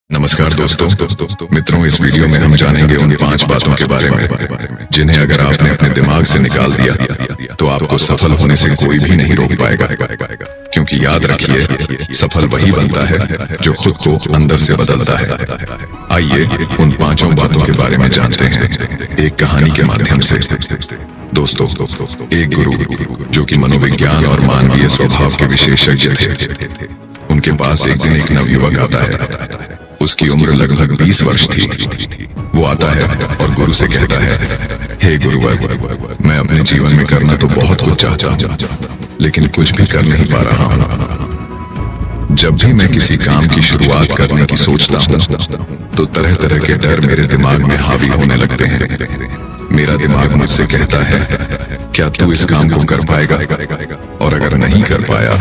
नमस्कार दोस्तों मित्रों, इस वीडियो में हम जानेंगे उन 5 बातों के बारे में जिन्हें अगर आपने अपने दिमाग से निकाल दिया तो आपको सफल होने से कोई भी नहीं रोक पाएगा। क्योंकि याद रखिए, सफल वही बनता है जो खुद को अंदर से बदलता है। आइए उन 5 बातों के बारे में जानते हैं एक कहानी के माध्यम से। दोस्तों, एक गुरु जो कि मनोविज्ञान और मानवीय स्वभाव के विशेषज्ञ थे, उनके पास एक दिन एक नवयुवक आता है। उसकी उम्र लगभग 20 वर्ष थी। वो आता है और गुरु से कहता है, हे गुरुवर, मैं अपने जीवन में करना तो बहुत कुछ चाहता हूँ, लेकिन कुछ भी कर नहीं पा रहा हूँ। जब भी मैं किसी काम की शुरुआत करने की सोचता हूँ तो तरह तरह के डर मेरे दिमाग में हावी होने लगते हैं। मेरा दिमाग मुझसे कहता है, क्या तू इस काम को कर पाएगा? और अगर नहीं कर पाया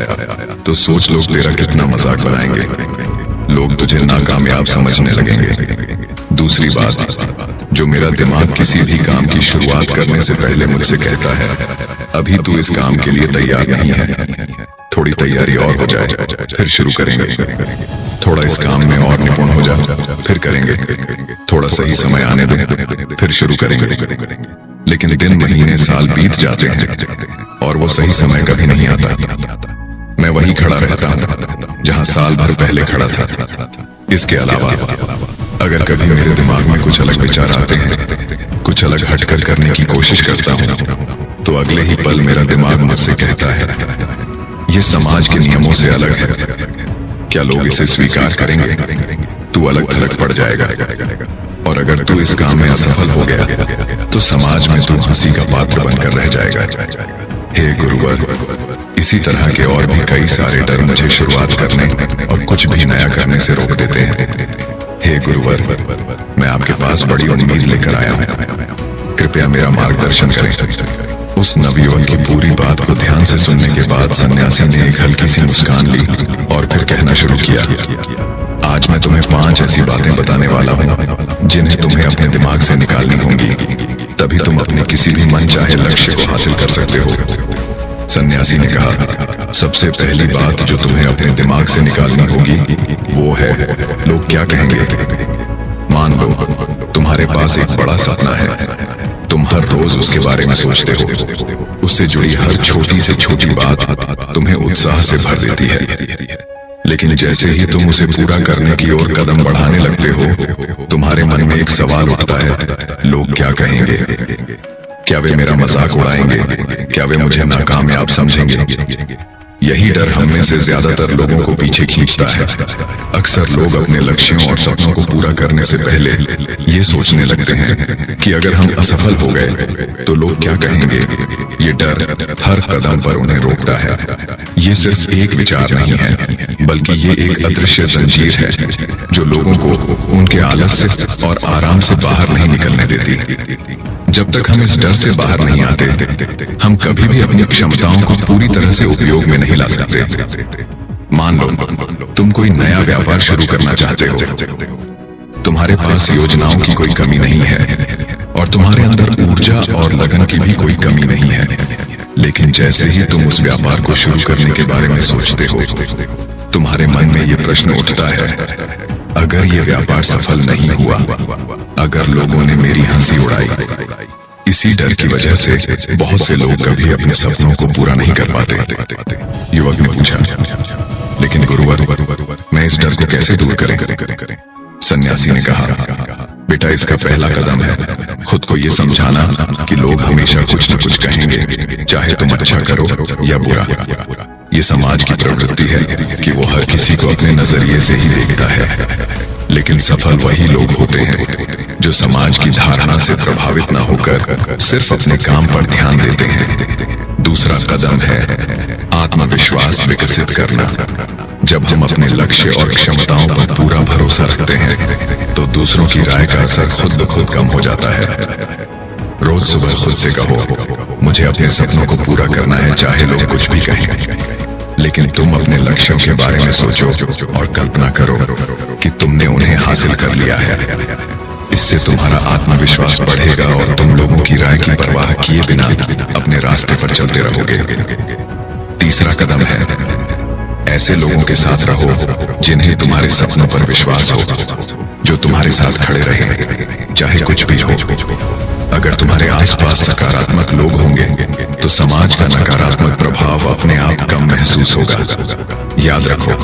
तो सोच लोग तेरा कितना मजाक बनाएंगे। लोग तुझे नाकामयाब समझने लगेंगे। दूसरी बात जो मेरा दिमाग किसी भी काम की शुरुआत करने से पहले मुझसे कहता है, अभी तू इस काम के लिए तैयार नहीं है, थोड़ी तैयारी और हो जाए फिर शुरू करेंगे। थोड़ा इस काम में और निपुण हो जा फिर करेंगे। थोड़ा सही समय आने दे फिर शुरू करेंगे। लेकिन दिन महीने साल बीत जाते हैं और वो सही समय कभी नहीं आता। मैं वहीं खड़ा रहता हूँ जहाँ साल भर पहले खड़ा था। इसके अलावा अगर कभी मेरे दिमाग में कुछ अलग विचार आते हैं, कुछ अलग हटकर करने की कोशिश करता हूँ, तो अगले ही पल मेरा दिमाग मुझसे कहता है, ये समाज के नियमों से अलग है, क्या लोग इसे स्वीकार करेंगे? तू अलग थलग पड़ जाएगा, और अगर तू इस काम में असफल हो गया तो समाज में तू हंसी का पात्र बनकर रह जाएगा। हे गुरुवर, इसी तरह के और भी कई सारे डर मुझे शुरुआत करने और कुछ भी नया करने से रोक देते हैं। हे गुरुवर, मैं आपके पास बड़ी उम्मीद लेकर आया हूँ, कृपया मेरा मार्गदर्शन करें। उस नवयुवक की पूरी बात को ध्यान से सुनने के बाद सन्यासी ने एक हल्की सी मुस्कान ली और फिर कहना शुरू किया, आज मैं तुम्हें 5 ऐसी बातें बताने वाला हूँ जिन्हें तुम्हें अपने दिमाग से निकालनी होंगी, तभी तुम अपने किसी भी मनचाहे लक्ष्य को हासिल कर सकते हो। सन्यासी ने कहा, सबसे पहली बात जो तुम्हें अपने दिमाग से निकालनी होगी वो है, लोग क्या कहेंगे। मान लो तुम्हारे पास एक बड़ा सपना है, तुम हर रोज उसके बारे में सोचते हो, उससे जुड़ी हर छोटी से छोटी बात तुम्हें उत्साह से भर देती है। लेकिन जैसे ही तुम उसे पूरा करने की ओर कदम बढ़ाने लगते हो, तुम्हारे मन में एक सवाल उठता है, लोग क्या कहेंगे? क्या वे मेरा मजाक उड़ाएंगे? क्या वे मुझे नाकामयाब समझेंगे? यही डर हम में से ज्यादातर लोगों को पीछे खींचता है। अक्सर लोग अपने लक्ष्यों और सपनों को पूरा करने से पहले ये सोचने लगते हैं कि अगर हम असफल हो गए तो लोग क्या कहेंगे। ये डर हर कदम पर उन्हें रोकता है। ये सिर्फ एक विचार नहीं है, बल्कि ये एक अदृश्य जंजीर है जो लोगों को उनके आलस्य और आराम से बाहर नहीं निकलने देती। जब तक हम इस डर से बाहर नहीं आते, हम कभी भी अपनी क्षमताओं को पूरी तरह से उपयोग में नहीं ला सकते। मान लो तुम कोई नया व्यापार शुरू करना चाहते हो, तुम्हारे पास योजनाओं की कोई कमी नहीं है और तुम्हारे अंदर ऊर्जा और लगन की भी कोई कमी नहीं है। लेकिन जैसे ही तुम उस व्यापार को शुरू करने के बारे में सोचते हो, तुम्हारे मन में ये प्रश्न उठता है, अगर ये व्यापार सफल नहीं हुआ, अगर लोगों ने मेरी हंसी उड़ाई। इसी डर की वजह से बहुत से लोग कभी अपने सपनों को पूरा नहीं कर पाते। युवक ने पूछा, लेकिन गुरुवर, मैं इस डर को कैसे दूर करें? सन्यासी ने कहा, बेटा, इसका पहला कदम है खुद को ये समझाना कि लोग हमेशा कुछ न कुछ कहेंगे, चाहे तुम अच्छा करो या बुरा। ये समाज की प्रवृत्ति है कि वो हर किसी को अपने नजरिए से ही देखता है। लेकिन सफल वही लोग होते हैं जो समाज की धारणा से प्रभावित न होकर सिर्फ अपने काम पर ध्यान देते हैं। दूसरा कदम है आत्मविश्वास विकसित करना। जब हम अपने लक्ष्य और क्षमताओं पर पूरा भरोसा रखते हैं तो दूसरों की राय का असर खुद ब खुद कम हो जाता है। रोज सुबह खुद से कहो, मुझे अपने सपनों को पूरा करना है, चाहे लोग कुछ भी कहें। लेकिन तुम अपने लक्ष्यों के बारे में सोचो और कल्पना करो कि तुमने उन्हें हासिल कर लिया है। इससे तुम्हारा आत्मविश्वास बढ़ेगा और तुम लोगों की राय की परवाह किए बिना अपने रास्ते पर चलते रहोगे। तीसरा कदम है, ऐसे लोगों के साथ रहो जिन्हें तुम्हारे सपनों पर विश्वास हो। जो तुम्हारे साथ खड़े रहे, चाहे कुछ भी हो। अगर तुम्हारे आसपास सकारात्मक लोग होंगे तो समाज का नकारात्मक प्रभाव अपने आप कम महसूस होगा। याद रखो,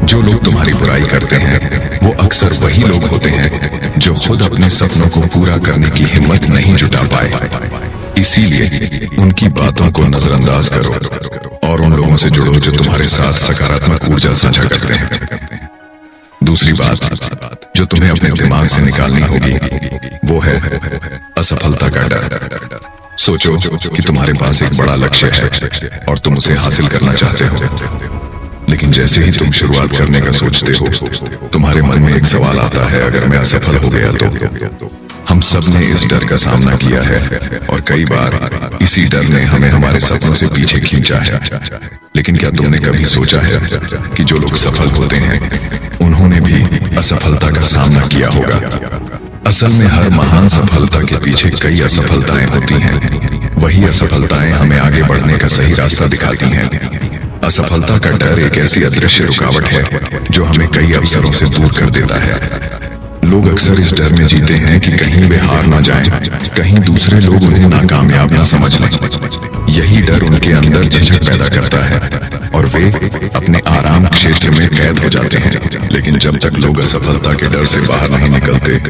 जो लोग तुम्हारी बुराई करते हैं वो अक्सर वही लोग होते हैं जो खुद अपने सपनों को पूरा करने की हिम्मत नहीं जुटा पाए। इसीलिए उनकी बातों को नजरअंदाज करो और उन लोगों से जुड़ो जो तुम्हारे साथ सकारात्मक ऊर्जा साझा करते हैं। दूसरी बात जो तुम्हें अपने दिमाग से निकालनी होगी वो है असफलता का डर। सोचो कि तुम्हारे पास एक बड़ा लक्ष्य है और तुम उसे हासिल करना चाहते हो, लेकिन जैसे ही तुम शुरुआत करने का सोचते हो तुम्हारे मन में एक सवाल आता है, अगर मैं असफल हो गया तो। हम सब ने इस डर का सामना किया है और कई बार इसी डर ने हमें हमारे सपनों से पीछे खींचा है। लेकिन क्या तुमने कभी सोचा है कि जो लोग सफल होते हैं उन्होंने भी असफलता का सामना किया होगा? असल में हर महान सफलता के पीछे कई असफलताएं होती हैं। वही असफलताएं हमें आगे बढ़ने का सही रास्ता दिखाती हैं। असफलता का डर एक ऐसी अदृश्य रुकावट है जो हमें कई अवसरों से दूर कर देता है। लोग अक्सर इस डर में जीते हैं कि कहीं वे हार ना जाएं, कहीं दूसरे लोग उन्हें नाकामयाब ना समझ लें। यही डर उनके अंदर झिझक पैदा करता है और वे अपने आराम क्षेत्र में कैद हो जाते हैं। लेकिन जब तक लोग असफलता के डर से बाहर नहीं निकलते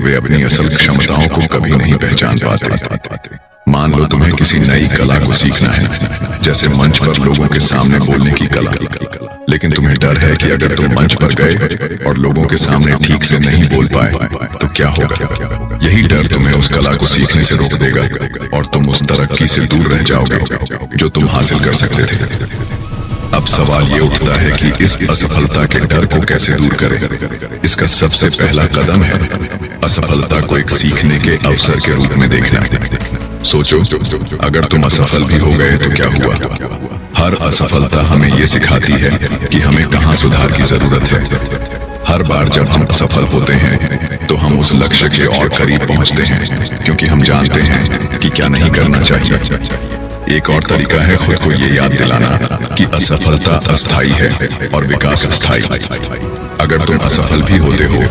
वे अपनी असल क्षमताओं को कभी नहीं पहचान पाते। मान लो तुम्हें किसी नई कला को सीखना है, जैसे मंच पर लोगों के सामने बोलने की कला, लेकिन तुम्हें डर है कि अगर तुम मंच पर गए और लोगों के सामने ठीक से नहीं बोल पाए तो क्या होगा। यही डर तुम्हें उस कला को सीखने से रोक देगा और तुम उस तरक्की से दूर रह जाओगे जो तुम हासिल कर सकते थे। अब सवाल ये उठता है कि इस असफलता के डर को कैसे दूर करें। इसका सबसे पहला कदम है असफलता को एक सीखने के अवसर के रूप में देखना। सोचो, अगर तुम असफल भी हो गए तो क्या हुआ? हर असफलता हमें ये सिखाती है कि हमें कहाँ सुधार की जरूरत है। हर बार जब हम असफल होते हैं तो हम उस लक्ष्य के और करीब पहुंचते हैं, क्योंकि हम जानते हैं कि क्या नहीं करना चाहिए। एक और तरीका है खुद को ये याद दिलाना कि असफलता अस्थायी है और विकास अस्थायी। अगर तुम असफल भी होते हो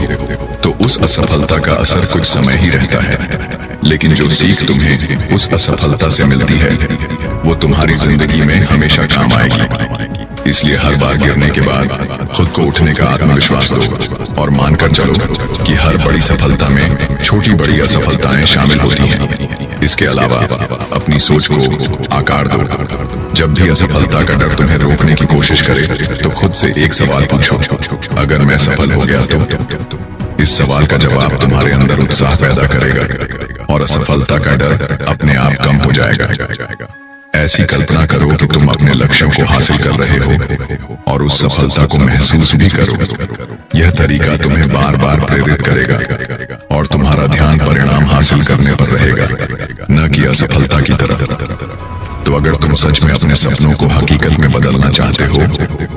तो उस असफलता का असर कुछ समय ही रहता है, लेकिन जो सीख तुम्हें उस असफलता से मिलती है वो तुम्हारी जिंदगी में हमेशा काम आएगी। इसलिए हर बार गिरने के बाद खुद को उठने का आत्मविश्वास दो और मानकर चलो कि हर बड़ी सफलता में छोटी बड़ी असफलताएं शामिल होती हैं। इसके अलावा अपनी सोच को आकार दो। जब भी असफलता का डर तुम्हें रोकने की कोशिश करे तो खुद से एक सवाल पूछो, अगर मैं सफल हो गया तो? इस सवाल का जवाब तुम्हारे अंदर उत्साह पैदा करेगा और असफलता का डर अपने आप कम हो जाएगा। ऐसी कल्पना करो कि तुम अपने लक्ष्यों को हासिल कर रहे हो और उस सफलता को महसूस भी करो। यह तरीका तुम्हें बार बार प्रेरित करेगा और तुम्हारा ध्यान परिणाम हासिल करने पर रहेगा, न कि असफलता की तरफ। तो अगर तुम सच में अपने सपनों को हकीकत में बदलना चाहते हो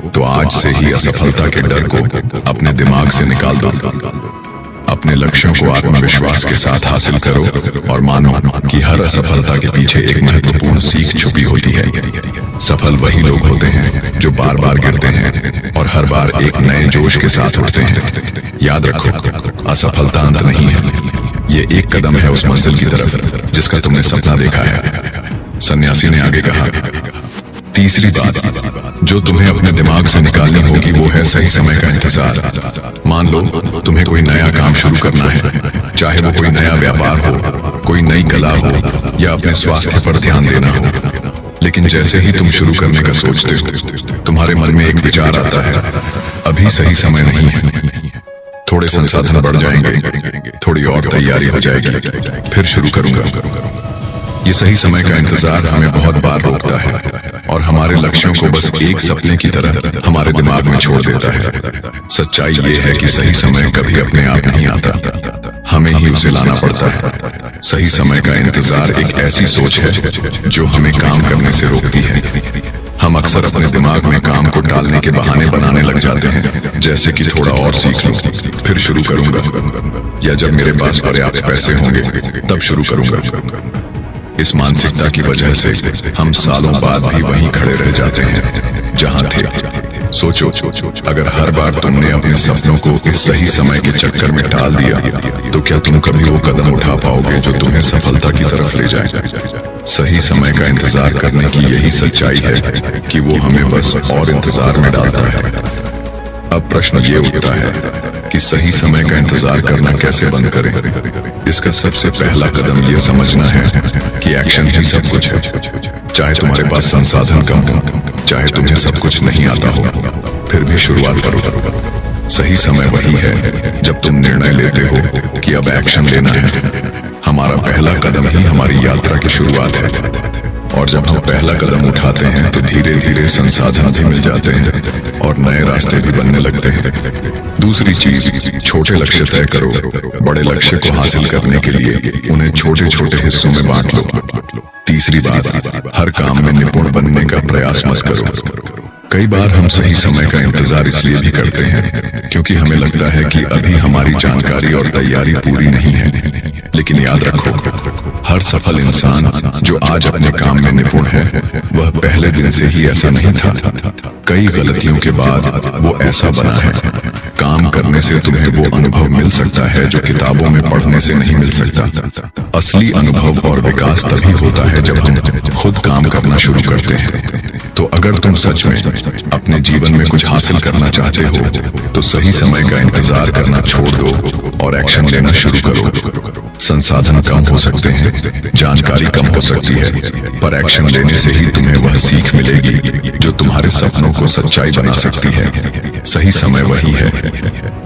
तो आज से ही असफलता के डर को अपने दिमाग से निकाल दो। अपने लक्ष्यों को आत्मविश्वास के साथ हासिल करो और मानो कि हर असफलता के पीछे एक महत्वपूर्ण सीख छुपी होती है। सफल वही लोग होते हैं जो बार बार गिरते हैं और हर बार एक नए जोश के साथ उठते हैं। याद रखो, असफलता अंत नहीं है, ये एक कदम है उस मंजिल की तरफ जिसका तुमने सपना देखा है। सन्यासी ने आगे कहा, तीसरी बात जो तुम्हें अपने दिमाग से निकालनी होगी वो है सही समय का इंतजार। मान लो तुम्हें कोई नया काम शुरू करना है, चाहे वो कोई नया व्यापार हो, कोई नई कला हो या अपने स्वास्थ्य पर ध्यान देना हो। लेकिन जैसे ही तुम शुरू करने का सोचते हो तुम्हारे मन में एक विचार आता है, अभी सही समय नहीं है, थोड़े संसाधन बढ़ जाएंगे, थोड़ी और तैयारी हो जाएगी, फिर शुरू करूंगा। ये सही समय का इंतजार हमें बहुत बार रोकता है और हमारे लक्ष्यों को बस एक सपने की तरह हमारे दिमाग में छोड़ देता है। सच्चाई ये है कि सही समय कभी अपने आप नहीं आता, हमें ही उसे लाना पड़ता है। सही समय का इंतजार एक ऐसी सोच है जो हमें काम करने से रोकती है। हम अक्सर अपने दिमाग में काम को टालने के बहाने बनाने लग जाते हैं, जैसे कि थोड़ा और सीख लूं, फिर शुरू करूंगा, या जब मेरे पास पर्याप्त पैसे होंगे तब शुरू करूंगा। इस मानसिकता की वजह से हम सालों बाद भी वहीं खड़े रह जाते हैं जहां थे। सोचो, अगर हर बार तुमने अपने सपनों को इस सही समय के चक्कर में टाल निकाल दिया, तो क्या तुम कभी वो कदम उठा पाओगे जो तुम्हें सफलता की तरफ ले जाए? सही समय का इंतजार करने की यही सच्चाई है कि वो हमें बस और इंतजार में डालता है। अब प्रश्न ये उठता है कि सही समय का इंतजार करना कैसे बंद करें। इसका सबसे पहला कदम ये समझना है कि एक्शन ही सब कुछ है। चाहे तुम्हारे पास संसाधन कम हो, चाहे तुम्हें सब कुछ नहीं आता हो, फिर भी शुरुआत करो। सही समय वही है जब तुम निर्णय लेते हो कि अब एक्शन लेना है। हमारा पहला कदम ही हमारी यात्रा की शुरुआत है, और जब हम पहला कदम उठाते हैं तो धीरे धीरे संसाधन भी मिल जाते हैं और नए रास्ते भी बनने लगते हैं। दूसरी चीज, छोटे लक्ष्य तय करो। बड़े लक्ष्य को हासिल करने के लिए उन्हें छोटे छोटे हिस्सों में बांट लो। तीसरी बात, हर काम में निपुण बनने का प्रयास मत करो। कई बार हम सही समय का इंतजार इसलिए भी करते हैं क्योंकि हमें लगता है कि अभी हमारी जानकारी और तैयारी पूरी नहीं है। लेकिन याद रखो, हर सफल इंसान जो आज अपने काम में निपुण है, वह पहले दिन से ही ऐसा नहीं था। कई गलतियों के बाद वो ऐसा बना है। काम करने से तुम्हें वो अनुभव मिल सकता है जो किताबों में पढ़ने से नहीं मिल सकता। असली अनुभव और विकास तभी होता है जब हम खुद काम करना शुरू करते हैं। तो अगर तुम सच में अपने जीवन में कुछ हासिल करना चाहते हो तो सही समय का इंतजार करना छोड़ दो और एक्शन लेना शुरू करो। संसाधन कम हो सकते हैं, जानकारी कम हो सकती है, पर एक्शन लेने से ही तुम्हें वह सीख मिलेगी जो तुम्हारे सपनों को सच्चाई बना सकती है। सही समय वही है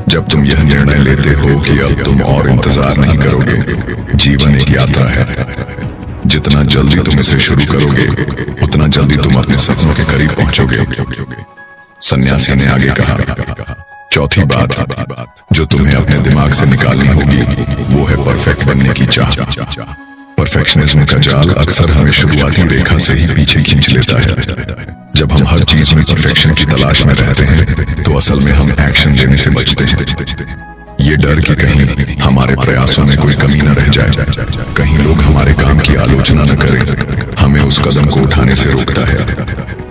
जब तुम यह निर्णय लेते हो कि अब तुम और इंतजार नहीं करोगे। जीवन एक यात्रा है। जितना जल्दी तुम इसे शुरू करोगे, उतना जल्दी तुम अपने सपनों के करीब पहुंचोगे। सन्यासी ने आगे कहा, चौथी बात जो तुम्हें अपने दिमाग से निकालनी होगी वो है परफेक्ट बनने की चाह। परफेक्शनिज्म का जाल अक्सर हमें शुरुआती रेखा से ही पीछे खींच लेता है। जब हम हर चीज में परफेक्शन की तलाश में रहते हैं तो असल में हम एक्शन लेने से बचते हैं। ये डर कि कहीं हमारे प्रयासों में कोई कमी न रह जाए, कहीं लोग हमारे काम की आलोचना न करें, हमें उस कदम को उठाने से रोकता है।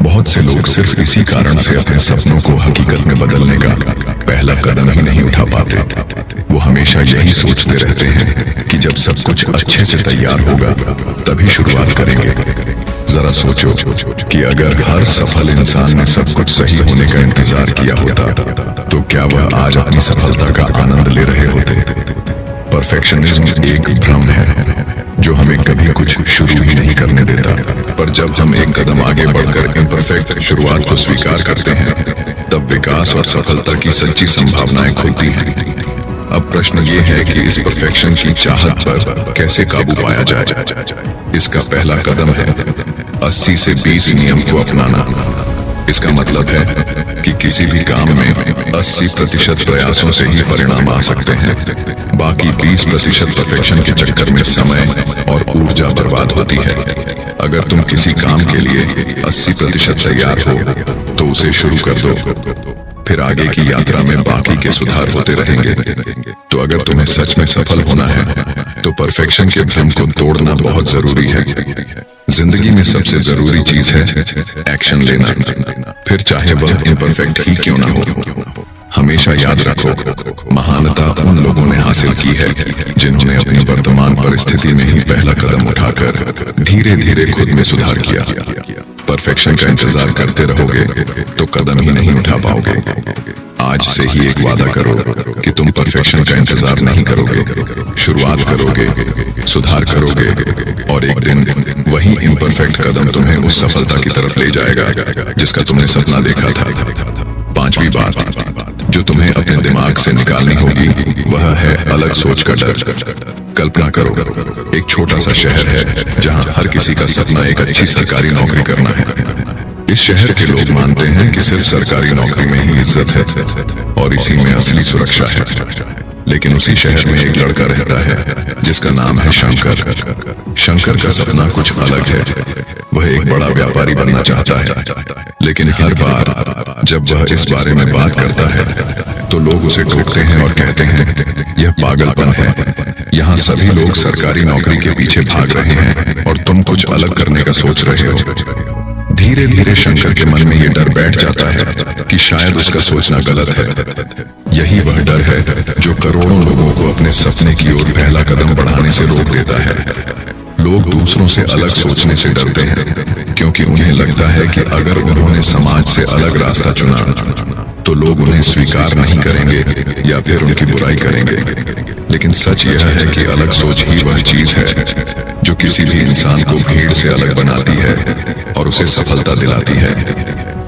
बहुत से लोग सिर्फ इसी कारण से अपने सपनों को हकीकत में बदलने का पहला कदम ही नहीं उठा पाते। वो हमेशा यही सोचते रहते हैं कि जब सब कुछ अच्छे से तैयार होगा तभी शुरुआत करेंगे। जरा सोचो कि अगर हर सफल इंसान ने सब कुछ सही होने का इंतजार किया होता तो क्या वह आज अपनी सफलता का आनंद ले रहे होते? परफेक्शनिज्म एक भ्रम है जो हमें कभी कुछ शुरू ही नहीं करने देता। पर जब हम एक कदम आगे बढ़कर इम्परफेक्ट शुरुआत को स्वीकार करते हैं तब विकास और सफलता की सच्ची संभावनाएं खुलती हैं। अब प्रश्न ये है कि इस परफेक्शन की चाहत पर कैसे काबू पाया जाए। इसका पहला कदम है 80 से 20 नियम को अपनाना। इसका मतलब है कि किसी भी काम में 80% प्रयासों से ही परिणाम आ सकते हैं। बाकी 20% परफेक्शन के चक्कर में समय और ऊर्जा बर्बाद होती है। अगर तुम किसी काम के लिए 80% तैयार हो तो उसे शुरू कर दो, फिर आगे की यात्रा में बाकी के सुधार होते रहेंगे। तो अगर तुम्हें सच में सफल होना है तो परफेक्शन के भ्रम को तोड़ना बहुत जरूरी है। जिंदगी में सबसे जरूरी चीज है एक्शन लेना, फिर चाहे वह इम्परफेक्ट ही क्यों ना हो। हमेशा याद रखो, महानता उन लोगों ने हासिल की है जिन्होंने अपनी वर्तमान परिस्थिति में ही पहला कदम उठाकर धीरे धीरे खुद में सुधार किया। परफेक्शन का इंतजार करते रहोगे तो कदम ही नहीं उठा पाओगे। आज से ही एक वादा करो कि तुम परफेक्शन का इंतजार नहीं करोगे, शुरुआत करोगे, सुधार करोगे, और एक दिन वही इम्परफेक्ट कदम तुम्हें उस सफलता की तरफ ले जाएगा जिसका तुमने सपना देखा था। पांचवी बात जो तुम्हें अपने दिमाग से निकालनी होगी वह है अलग सोच का डर। कल्पना करो, एक छोटा सा शहर है जहां हर किसी का सपना एक अच्छी सरकारी नौकरी करना है। इस शहर के लोग मानते हैं कि सिर्फ सरकारी नौकरी में ही इज्जत है और इसी में असली सुरक्षा है। लेकिन उसी शहर में एक लड़का रहता है जिसका नाम है शंकर। शंकर का सपना कुछ अलग है। वह एक बड़ा व्यापारी बनना चाहता है, लेकिन हर बार जब वह इस बारे में बात करता है तो लोग उसे टोकते हैं और कहते हैं यह पागलपन है। यहाँ सभी लोग सरकारी नौकरी के पीछे भाग रहे हैं और तुम कुछ अलग करने का सोच रहे हो। धीरे धीरे शंकर के मन में यह डर बैठ जाता है कि शायद उसका सोचना गलत है। यही वह डर है जो करोड़ों लोगों को अपने सपने की ओर पहला कदम बढ़ाने से रोक देता है। लोग दूसरों से अलग सोचने से डरते हैं क्योंकि उन्हें लगता है कि अगर उन्होंने समाज से अलग रास्ता चुना तो लोग उन्हें स्वीकार नहीं करेंगे या फिर उनकी बुराई करेंगे। लेकिन सच यह है कि अलग सोच ही वह चीज है जो किसी भी इंसान को भीड़ से अलग बनाती है और उसे सफलता दिलाती है।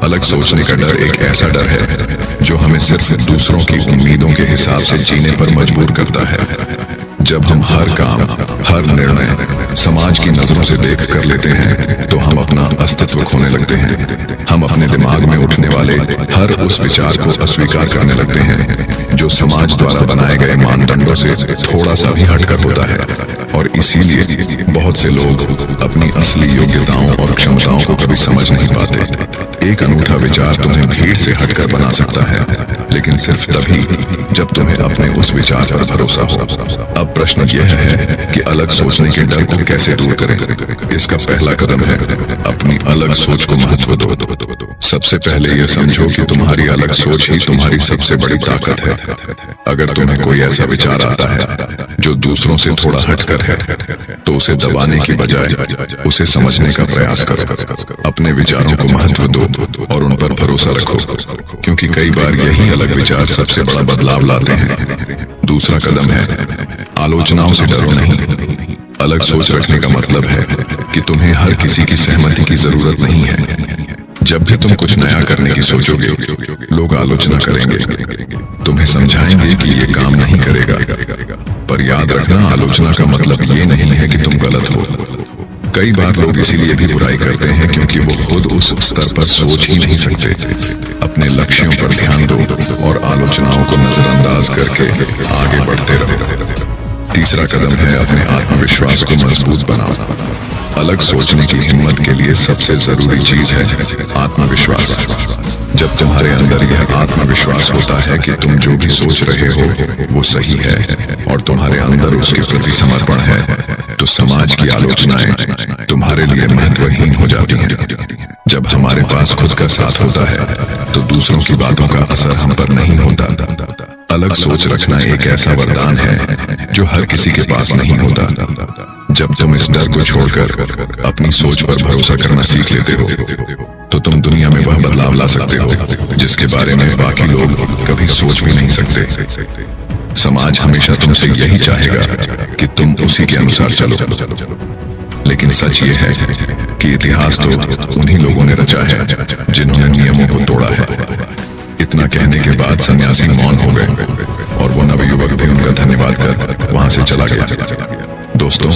अलग सोचने का डर एक ऐसा डर है जो हमें सिर्फ दूसरों की उम्मीदों के हिसाब से जीने पर मजबूर करता है। जब हम हर काम, हर निर्णय समाज की नजरों से देख कर लेते हैं तो हम अपना अस्तित्व खोने लगते हैं। हम अपने दिमाग में उठने वाले हर उस विचार को अस्वीकार करने लगते हैं जो समाज द्वारा बनाए गए मानदंडों से थोड़ा सा भी हटकर होता है। और इसीलिए बहुत से लोग अपनी असली योग्यताओं और क्षमताओं को कभी समझ नहीं पाते। एक अनूठा विचार तुम्हें भीड़ से हटकर बना सकता है, लेकिन सिर्फ तभी जब तुम्हें अपने उस विचार पर भरोसा हो। अब प्रश्न यह है कि अलग सोचने के डर को कैसे दूर करें। इसका पहला कदम है अपनी अलग सोच को महत्व दो। सबसे पहले यह समझो कि तुम्हारी अलग सोच ही तुम्हारी सबसे बड़ी ताकत है। अगर तुम्हें कोई ऐसा विचार आता है जो दूसरों से थोड़ा हटकर है तो उसे दबाने की बजाय उसे समझने का प्रयास करो। अपने विचारों को महत्व दो और उन पर भरोसा रखो, क्योंकि कई बार यही अलग विचार सबसे बड़ा बदलाव लाते हैं। दूसरा कदम है आलोचनाओं से डरो नहीं। अलग सोच रखने का मतलब है कि तुम्हें हर किसी की सहमति की जरूरत नहीं है। जब भी तुम कुछ नया करने की सोचोगे लोग आलोचना करेंगे, तुम्हें समझाएंगे कि ये काम नहीं करेगा। पर याद रखना, आलोचना का मतलब ये नहीं है कि तुम गलत हो। कई बार लोग इसीलिए भी बुराई करते हैं क्योंकि वो खुद उस स्तर पर सोच ही नहीं सकते। अपने लक्ष्यों पर ध्यान दो और आलोचनाओं को नजरअंदाज करके आगे बढ़ते रहो। तीसरा कदम है अपने आत्मविश्वास को मजबूत बनाओ। अलग सोचने की हिम्मत के लिए सबसे जरूरी चीज है आत्मविश्वास। जब तुम्हारे अंदर यह आत्मविश्वास होता है कि तुम जो भी सोच रहे हो वो सही है और तुम्हारे अंदर उसके प्रति समर्पण है, तो समाज की आलोचनाएं तुम्हारे लिए महत्वहीन हो जाती हैं। जब हमारे पास खुद का साथ होता है तो दूसरों की बातों का असर हम पर नहीं होता। अलग सोच रखना एक ऐसा वरदान है जो हर किसी के पास नहीं होता। जब तुम इस डर को छोड़कर अपनी सोच पर भरोसा करना सीख लेते हो तो तुम दुनिया में वह बदलाव ला सकते हो जिसके बारे में बाकी लोग कभी सोच भी नहीं सकते। समाज हमेशा तुमसे यही चाहेगा कि तुम उसी के अनुसार चलो, लेकिन सच ये है कि इतिहास तो उन्हीं लोगों ने रचा है जिन्होंने नियमों को तोड़ा है। इतना कहने के बाद सन्यासी मौन हो गए और वो नवयुवक भी उनका धन्यवाद कर वहां से चला गया। दोस्तों,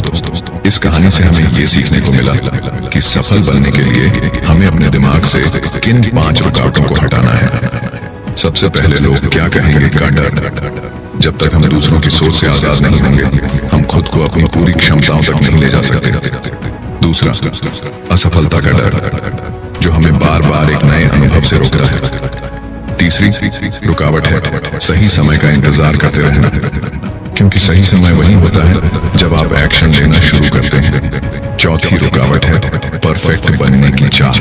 इस कहानी से हमें ये सीखने को मिला कि सफल बनने के लिए हमें अपने दिमाग से किन 5 रुकावटों को हटाना है। सबसे पहले लोग क्या कहेंगे का डर। जब तक हम दूसरों की सोच से आजाद नहीं होंगे हम खुद को अपनी पूरी क्षमताओं तक नहीं ले जा सकते। दूसरा, असफलता का डर जो हमें बार बार एक नए अनुभव से रोकता है। तीसरी रुकावट है सही समय का इंतजार करते रहना, क्योंकि सही समय वही होता है जब आप एक्शन लेना शुरू करते हैं। चौथी रुकावट है परफेक्ट बनने की चाह,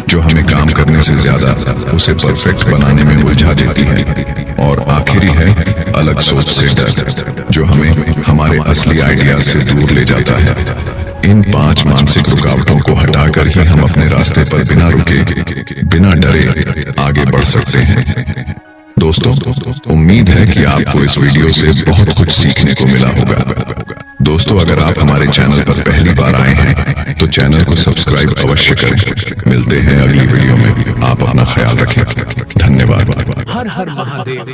जो हमें काम करने से ज्यादा उसे परफेक्ट बनाने में उलझा देती है। और आखिरी है अलग सोच से डर, जो हमें हमारे असली आइडियाज से दूर ले जाता है। इन 5 मानसिक रुकावटों को हटाकर ही हम अपने रास्ते पर बिना रुके, बिना डरे आगे बढ़ सकते हैं। दोस्तों, उम्मीद है कि आपको इस वीडियो से बहुत कुछ सीखने को मिला होगा। दोस्तों, अगर आप हमारे चैनल पर पहली बार आए हैं तो चैनल को सब्सक्राइब अवश्य करें। मिलते हैं अगली वीडियो में। आप अपना ख्याल रखें। धन्यवाद। हर हर महादेव।